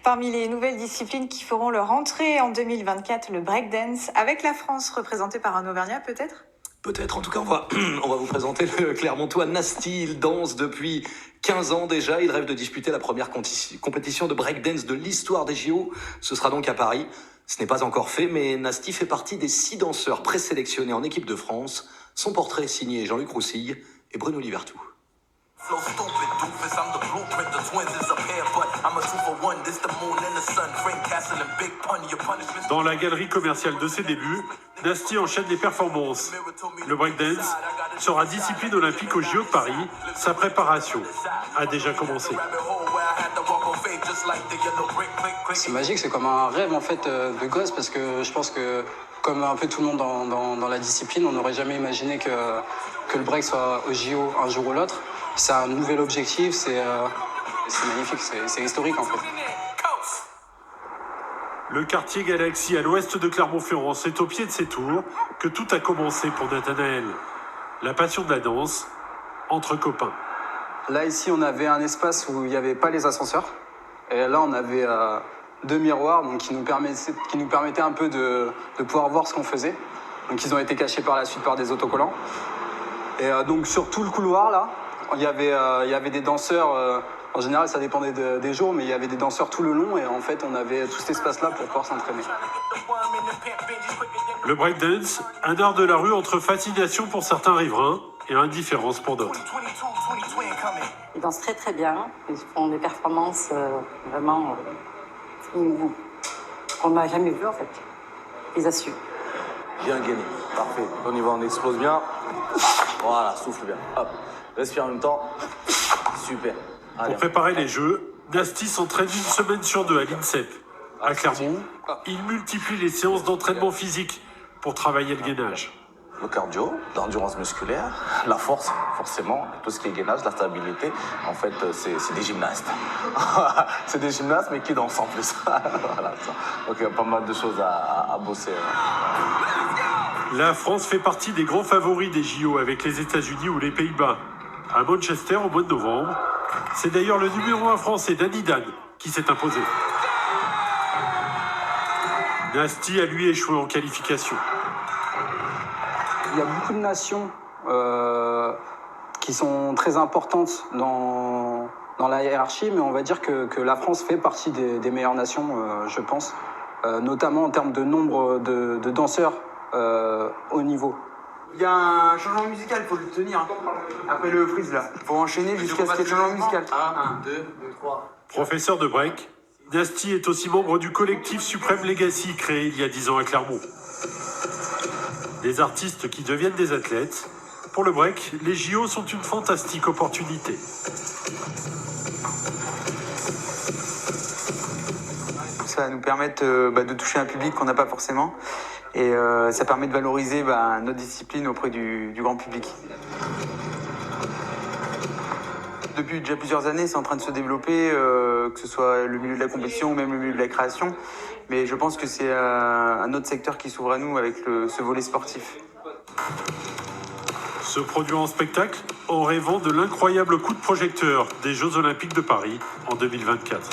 Parmi les nouvelles disciplines qui feront leur entrée en 2024, le breakdance, avec la France représentée par un Auvergnat peut-être? Peut-être, en tout cas, on va vous présenter le Clermontois Nasty. Il danse depuis 15 ans déjà. Il rêve de disputer la première compétition de breakdance de l'histoire des JO. Ce sera donc à Paris. Ce n'est pas encore fait, mais Nasty fait partie des 6 danseurs présélectionnés en équipe de France. Son portrait est signé Jean-Luc Roussille et Bruno Libertou. Dans la galerie commerciale de ses débuts, Nasty enchaîne les performances. Le breakdance sera discipline olympique aux JO de Paris. Sa préparation a déjà commencé. C'est magique, c'est comme un rêve en fait de gosse, parce que je pense que comme un peu tout le monde dans la discipline, on n'aurait jamais imaginé que le break soit aux JO un jour ou l'autre. C'est un nouvel objectif, c'est magnifique, c'est historique en fait. Le quartier Galaxy à l'ouest de Clermont-Ferrand, c'est au pied de ces tours que tout a commencé pour Nathanaël. La passion de la danse entre copains. Là ici on avait un espace où il n'y avait pas les ascenseurs, et là on avait 2 miroirs donc, qui nous permettaient un peu de pouvoir voir ce qu'on faisait. Donc ils ont été cachés par la suite par des autocollants. Et donc sur tout le couloir là, il y avait des danseurs, en général ça dépendait des jours, mais il y avait des danseurs tout le long, et en fait on avait tout cet espace là pour pouvoir s'entraîner. Le breakdance, un art de la rue entre fascination pour certains riverains et indifférence pour d'autres. Ils dansent très très bien, ils font des performances vraiment qu'on n'a jamais vues en fait. Ils assument. Bien gainé, parfait. Au niveau on explose bien. Voilà, souffle bien. Hop, respire en même temps. Super. Allez. Pour préparer les Jeux, Nasty s'entraîne 1 semaine sur 2 à l'INSEP. À Clermont, il multiplie les séances d'entraînement physique pour travailler le gainage. Le cardio, l'endurance musculaire, la force, forcément, tout ce qui est gainage, la stabilité. En fait, c'est des gymnastes. C'est des gymnastes, mais qui dansent en plus. Voilà, ça. Donc il y a pas mal de choses à bosser. La France fait partie des grands favoris des JO avec les États-Unis ou les Pays-Bas. À Manchester au mois de novembre, c'est d'ailleurs le numéro 1 français Danny Dan qui s'est imposé. Nasty a lui échoué en qualification. Il y a beaucoup de nations qui sont très importantes dans la hiérarchie, mais on va dire que la France fait partie des meilleures nations, je pense, notamment en termes de nombre de danseurs haut niveau. Il y a un changement musical, il faut le tenir. Après le freeze là. Faut enchaîner jusqu'à ce qu'il y ait le changement musical. 1, 2, 3. Professeur de break, Nasty est aussi membre du collectif Supreme Legacy créé il y a 10 ans à Clermont. Des artistes qui deviennent des athlètes. Pour le break, les JO sont une fantastique opportunité. Ça va nous permettre de toucher un public qu'on n'a pas forcément. Et ça permet de valoriser notre discipline auprès du grand public. Depuis déjà plusieurs années, c'est en train de se développer, que ce soit le milieu de la compétition ou même le milieu de la création. Mais je pense que c'est un autre secteur qui s'ouvre à nous avec ce volet sportif. Se produire en spectacle en rêvant de l'incroyable coup de projecteur des Jeux Olympiques de Paris en 2024.